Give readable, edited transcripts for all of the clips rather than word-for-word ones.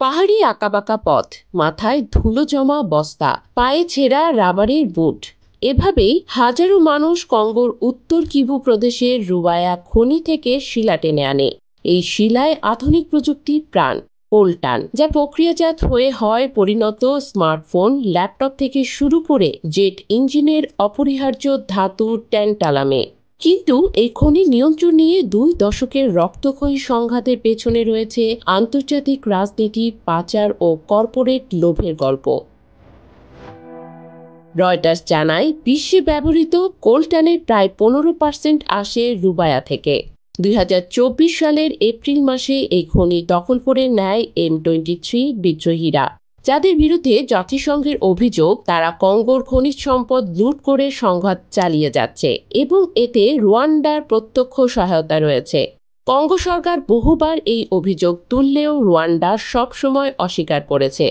পাহাড়ি আঁকাবাঁকা পথ, মাথায় ধুলো জমা বস্তা, পায়ে ছেঁড়া রাবারের বুট, এভাবেই হাজারো মানুষ কঙ্গোর উত্তর কিভু প্রদেশের রুবায়া খনি থেকে শিলা টেনে আনে। এই শিলায় আধুনিক প্রযুক্তির প্রাণ, কোলটান, যা প্রক্রিয়াজাত হয়ে হয় পরিণত স্মার্টফোন, ল্যাপটপ থেকে শুরু করে জেট ইঞ্জিনের অপরিহার্য ধাতু ট্যান্টালামে। কিন্তু এই খনি নিয়ন্ত্রণ নিয়ে 2 দশকের রক্তক্ষয়ী সংঘাতের পেছনে রয়েছে আন্তর্জাতিক রাজনীতি, পাচার ও কর্পোরেট লোভের গল্প। রয়টার্স জানায়, বিশ্বে ব্যবহৃত কোলটানের প্রায় 15% আসে রুবায়া থেকে। 2024 সালের এপ্রিল মাসে এই খনি দখল করে নেয় M23 বিদ্রোহীরা, যাদের বিরুদ্ধে জাতিসংঘের অভিযোগ তারা কঙ্গোর খনিজ সম্পদ লুট করে সংঘাত চালিয়ে যাচ্ছে এবং এতে রুয়ান্ডার প্রত্যক্ষ সহায়তা রয়েছে। কঙ্গো সরকার বহুবার এই অভিযোগ তুললেও রুয়ান্ডা সবসময় অস্বীকার করেছে।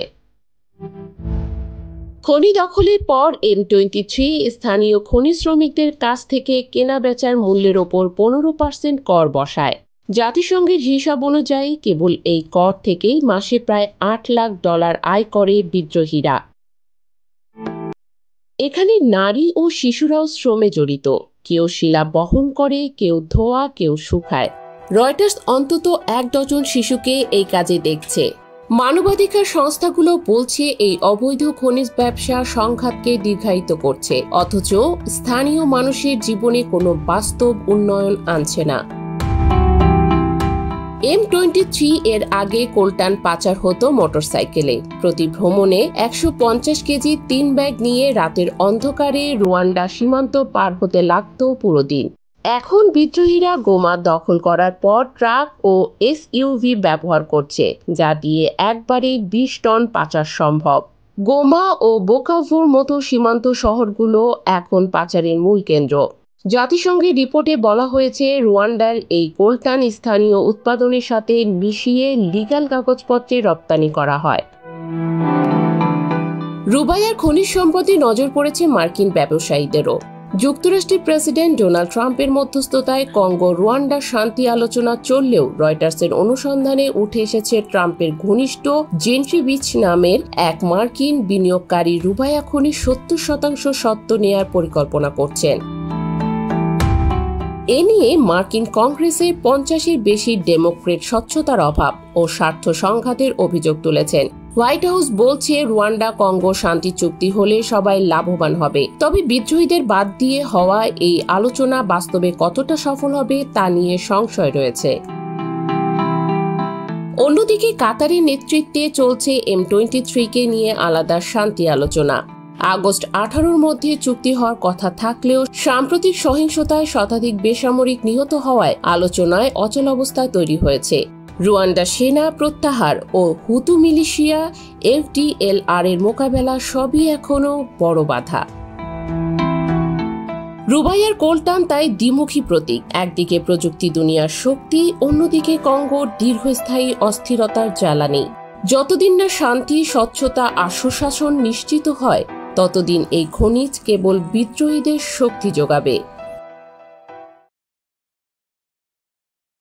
খনি দখলের পর M23 স্থানীয় খনি শ্রমিকদের কাছ থেকে কেনা বেচার মূল্যের ওপর 15% কর বসায়। জাতিসংঘের হিসাব অনুযায়ী কেবল এই কর থেকেই মাসে প্রায় $8 লাখ আয় করে বিদ্রোহীরা। এখানে নারী ও শিশুরাও শ্রমে জড়িত, কেউ শিলা বহন করে, কেউ ধোয়া, কেউ শুকায়। রয়টার্স অন্তত 1 ডজন শিশুকে এই কাজে দেখছে। মানবাধিকার সংস্থাগুলো বলছে এই অবৈধ খনিজ ব্যবসা সংঘাতকে দীর্ঘায়িত করছে, অথচ স্থানীয় মানুষের জীবনে কোনো বাস্তব উন্নয়ন আনছে না। M23 এর আগে কোলটান পাচার হতো মোটরসাইকেলে। প্রতি ভ্রমণে 150 কেজি 3 ব্যাগ নিয়ে রাতের অন্ধকারে রুয়ান্ডা সীমান্ত পার হতে লাগতো পুরো দিন। এখন বিদ্রোহীরা গোমা দখল করার পর ট্রাক ও SUV ব্যবহার করছে, যা দিয়ে একবারে 20 টন পাচার সম্ভব। গোমা ও বোকাভোর মতো সীমান্ত শহরগুলো এখন পাচারের মূল কেন্দ্র। জাতিসংঘের রিপোর্টে বলা হয়েছে, রুয়ান্ডার এই কোলটান স্থানীয় উৎপাদনের সাথে মিশিয়ে লিগ্যাল কাগজপত্রে রপ্তানি করা হয়। রুবায়ার খনিজ সম্পদে নজর পড়েছে মার্কিন ব্যবসায়ীদেরও। যুক্তরাষ্ট্রের প্রেসিডেন্ট ডোনাল্ড ট্রাম্পের মধ্যস্থতায় কঙ্গো রুয়ান্ডা শান্তি আলোচনা চললেও রয়টার্সের অনুসন্ধানে উঠে এসেছে ট্রাম্পের ঘনিষ্ঠ জেন্ট্রি বিচ নামের এক মার্কিন বিনিয়োগকারী রুবায়া খনি 70% স্বত্ব নেয়ার পরিকল্পনা করছেন। এ নিয়ে মার্কিন কংগ্রেসে 50-এর বেশি ডেমোক্রেট স্বচ্ছতার অভাব ও স্বার্থ সংঘাতের অভিযোগ তুলেছেন। হোয়াইট হাউস বলছে, রুয়ান্ডা কঙ্গো শান্তি চুক্তি হলে সবাই লাভবান হবে, তবে বিদ্রোহীদের বাদ দিয়ে হওয়া এই আলোচনা বাস্তবে কতটা সফল হবে তা নিয়ে সংশয় রয়েছে। অন্যদিকে কাতারের নেতৃত্বে চলছে M23-কে নিয়ে আলাদা শান্তি আলোচনা। আগস্ট 18-র মধ্যে চুক্তি হওয়ার কথা থাকলেও সাম্প্রতিক সহিংসতায় শতাধিক বেসামরিক নিহত হওয়ায় আলোচনায় অচলাবস্থা তৈরি হয়েছে। রুয়ান্ডা সেনা প্রত্যাহার ও হুতু মিলিশিয়া FDLR এর মোকাবেলা সবই এখনো বড় বাধা। রুবায়ার কোলটান তাই দ্বিমুখী প্রতীক। একদিকে প্রযুক্তি দুনিয়ার শক্তি, অন্যদিকে কঙ্গোর দীর্ঘস্থায়ী অস্থিরতার জ্বালানি। যতদিন না শান্তি, স্বচ্ছতা আর সুশাসন নিশ্চিত হয়, ততদিন এই খনিজ কেবল বিদ্রোহীদের শক্তি যোগাবে।